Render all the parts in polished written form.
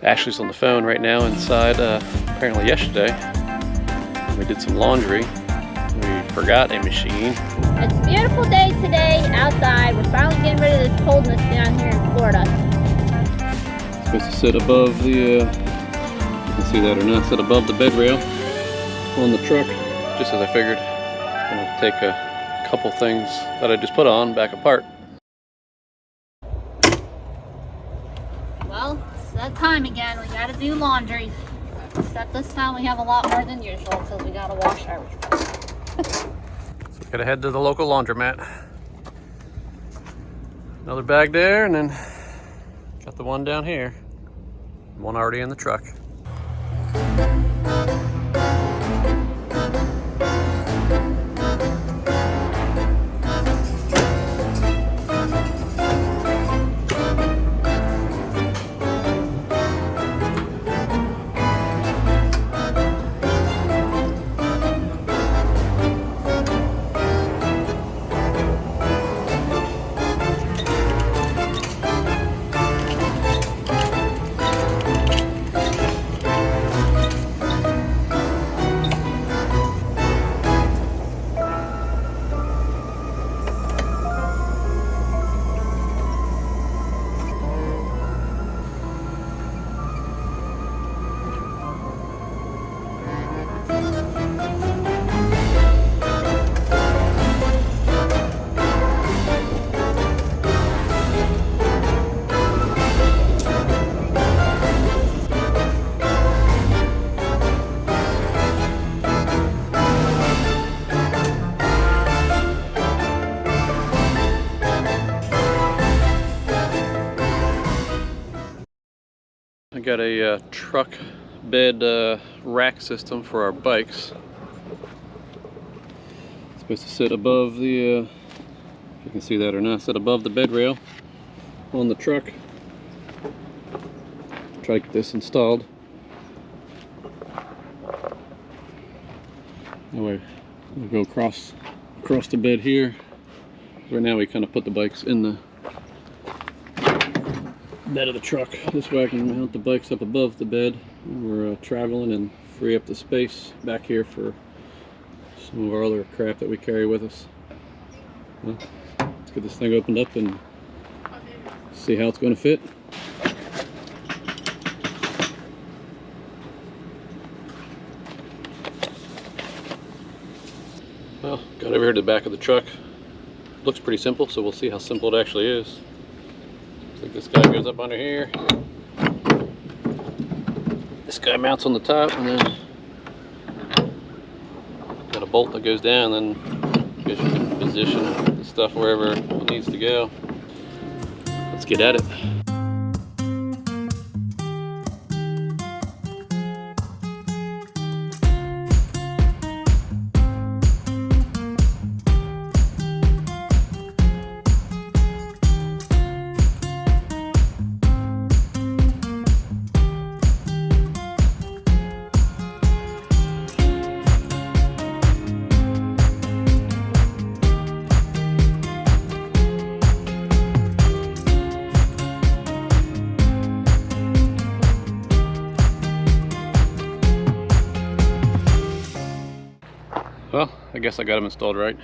Ashley's on the phone right now inside. Apparently yesterday we did some laundry. We forgot a machine. It's a beautiful day today outside. We're finally getting rid of this coldness down here in Florida. It's supposed to sit above the, you can see that or not, sit above the bed rail on the truck. Just as I figured, I'm gonna take a couple things that I just put on back apart. Well, it's that time again. We gotta do laundry. Except this time we have a lot more than usual because we gotta wash everything. So we gotta head to the local laundromat. Another bag there, and then got the one down here. One already in the truck. I got a truck bed rack system for our bikes. It's supposed to sit above the, you can see that or not, sit above the bed rail on the truck. Try to get this installed. Anyway, we'll go across the bed here. Right now we kind of put the bikes in the bed of the truck. This way I can mount the bikes up above the bed when we're traveling and free up the space back here for some of our other crap that we carry with us. Well, let's get this thing opened up and see how it's going to fit. Well, got over here to the back of the truck. Looks pretty simple, so we'll see how simple it actually is. Like this guy goes up under here. This guy mounts on the top, and then got a bolt that goes down, and then I guess you can position the stuff wherever it needs to go. Let's get at it. Well, I guess I got them installed right.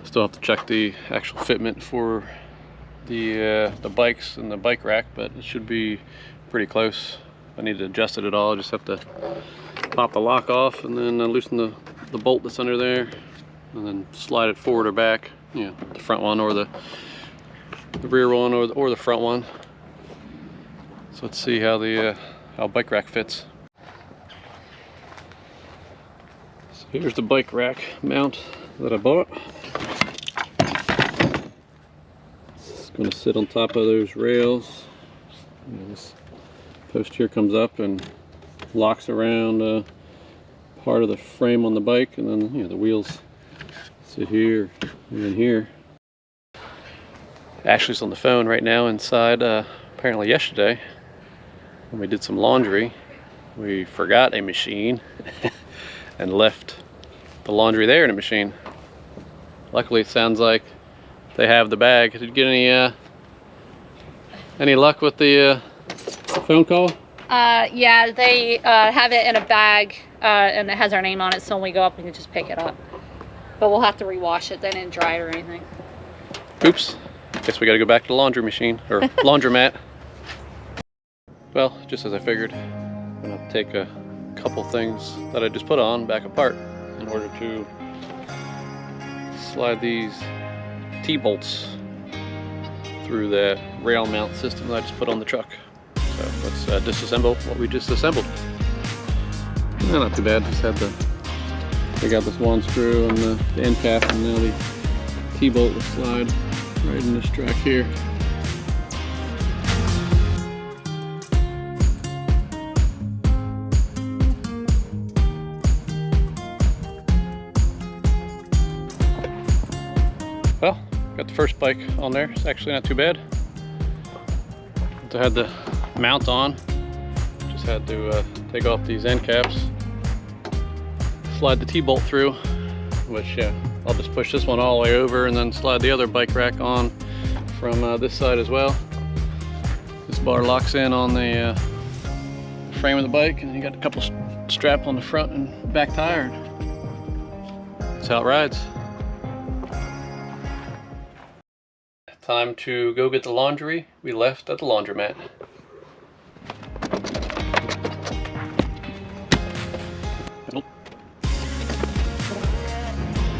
Still have to check the actual fitment for the bikes and the bike rack, but it should be pretty close. If I need to adjust it at all, I just have to pop the lock off and then loosen the bolt that's under there, and then slide it forward or back. You know, the front one or the rear one or the front one. So let's see how the how bike rack fits. Here's the bike rack mount that I bought. It's going to sit on top of those rails. This post here comes up and locks around part of the frame on the bike, and then the wheels sit here and then here. Ashley's on the phone right now inside. Apparently yesterday when we did some laundry, we forgot a machine and left the laundry there in a machine. Luckily, it sounds like they have the bag. Did you get any luck with the Phone call? Yeah, they have it in a bag and it has our name on it, so when we go up we can just pick it up. But we'll have to rewash it, they didn't dry it or anything. Oops. Guess we gotta go back to the laundry machine, or laundromat. Well, just as I figured, I'm gonna take a couple things that I just put on back apart in order to slide these T-bolts through the rail mount system that I just put on the truck. So let's disassemble what we just assembled. Not too bad, just had to take out this one screw and the end cap, and now the T-bolt will slide right in this track here. Well, got the first bike on there. It's actually not too bad. I had the mount on. Just had to take off these end caps, slide the T-bolt through, which I'll just push this one all the way over and then slide the other bike rack on from this side as well. This bar locks in on the frame of the bike, and then you got a couple straps on the front and back tire. That's how it rides. Time to go get the laundry we left at the laundromat.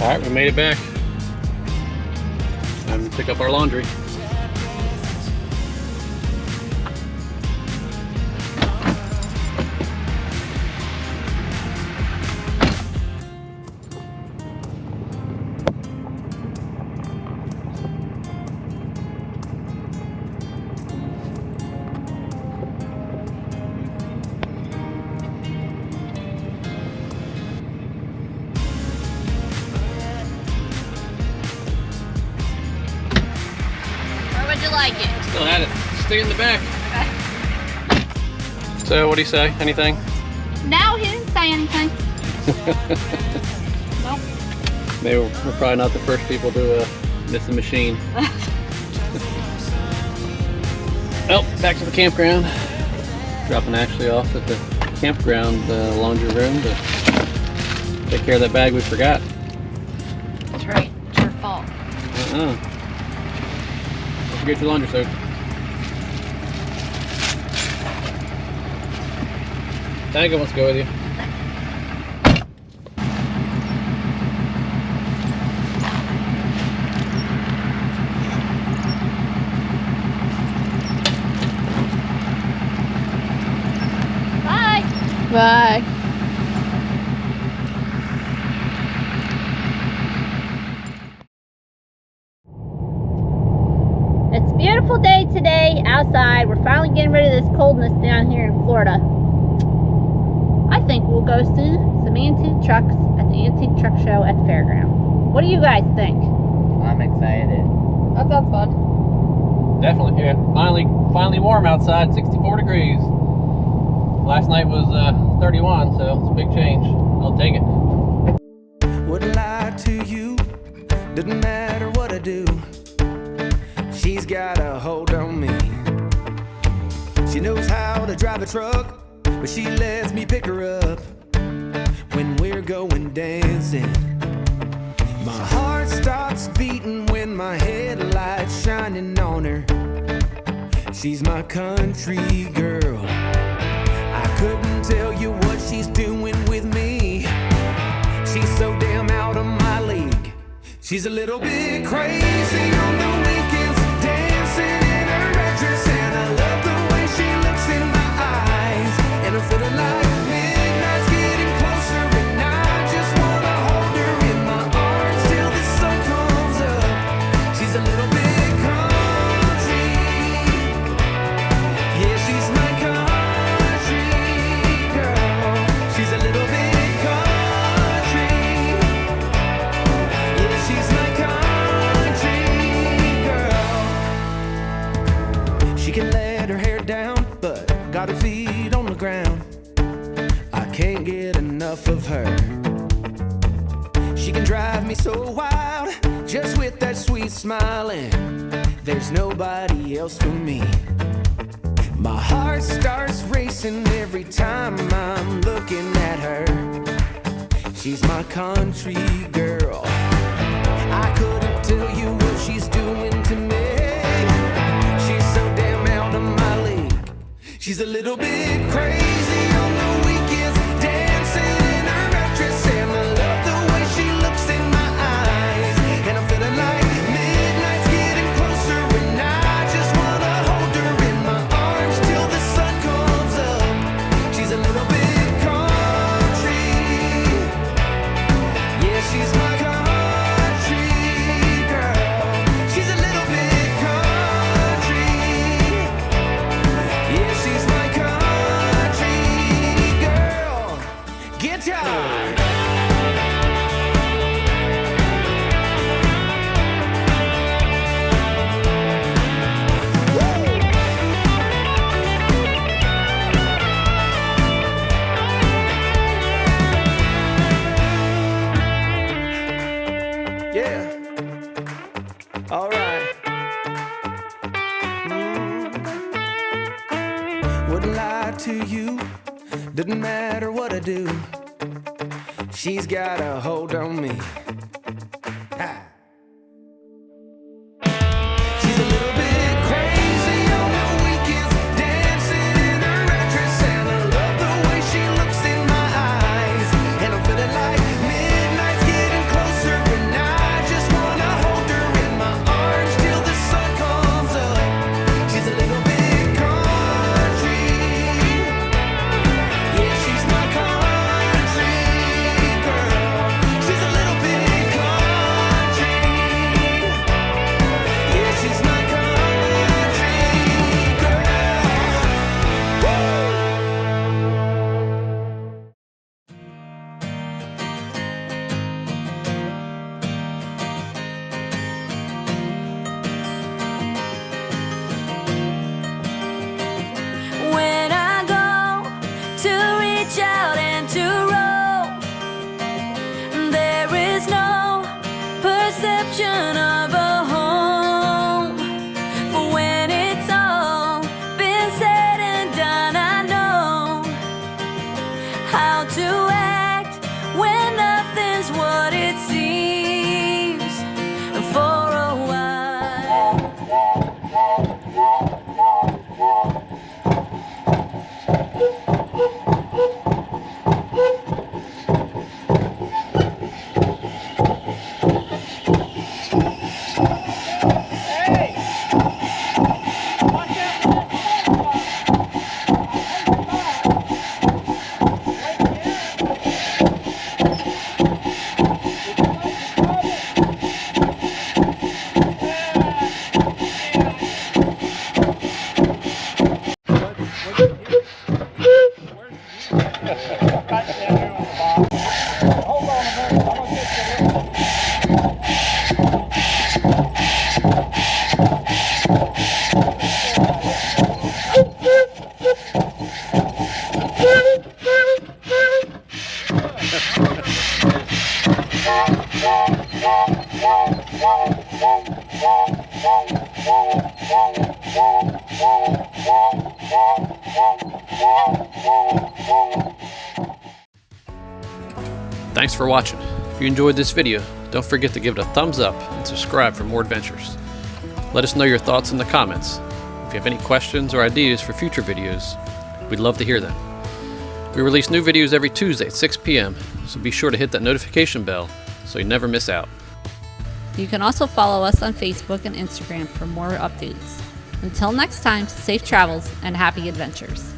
Alright, we made it back. Time to pick up our laundry. How'd you like it? Still had it. Stay in the back. So, what do you say? Anything? No, he didn't say anything. Nope. Maybe we're probably not the first people to miss the machine. Well, back to the campground. Dropping Ashley off at the campground laundry room to take care of that bag we forgot. That's right. It's your fault. Don't forget your laundry soap. Tango wants to go with you. Bye. Bye. It's a beautiful day today outside. We're finally getting rid of this coldness down here in Florida. I think we'll go see some antique trucks at the antique truck show at the fairground. What do you guys think? I'm excited. That sounds fun. Definitely, yeah. Finally warm outside, 64 degrees. Last night was 31, so it's a big change. I'll take it. Wouldn't lie to you, doesn't matter what I do. She's got a hold on me. She knows how to drive a truck, but she lets me pick her up when we're going dancing. My heart stops beating when my headlights shining on her. She's my country girl. I couldn't tell you what she's doing with me. She's so damn out of my league. She's a little bit crazy on the weekends, dancing in her red dress, and I love the way she looks in my eyes. And I'm feeling like midnight's getting closer, and I just wanna hold her in my arms till the sun comes up. She's a little bit country. Yeah, she's my country girl. She's a little bit country. Yeah, she's my country girl. She can let her hair down, but got her feet on the ground. I can't get enough of her. She can drive me so wild, just with that sweet smile, and there's nobody else for me. My heart starts dancing every time I'm looking at her. She's my country girl. I couldn't tell you what she's doing to me. She's so damn out of my league. She's a little bit crazy on the weekends, dancing in her red dress, and I love the way she looks in my eyes. And I'm feeling like midnight's getting closer, and I just wanna hold her in my arms till the sun comes up. She's a little bit country. Yeah, she's my country girl. She's a little bit country. Yeah, she's my country girl. Guitar. Yeah. All right. Wouldn't lie to you. Doesn't matter what I do. She's got a hold on me. Ha. She's a little bit crazy on the weekends, dancing in her red dress, and I love the way she looks in my eyes. And I'm feeling like midnight's getting closer, and I just wanna hold her in my arms till the sun comes up. She's a little bit country. Yeah, she's my country girl. She's a little bit country. Yeah, she's my country girl. When I go to reach out and to roll, there is no perception of a home. For when it's all been said and done, I know how to act when nothing's what it seems for a while. Thanks for watching. If you enjoyed this video, don't forget to give it a thumbs up and subscribe for more adventures. Let us know your thoughts in the comments. If you have any questions or ideas for future videos, we'd love to hear them. We release new videos every Tuesday at 6 p.m., so be sure to hit that notification bell so you never miss out. You can also follow us on Facebook and Instagram for more updates. Until next time, safe travels and happy adventures.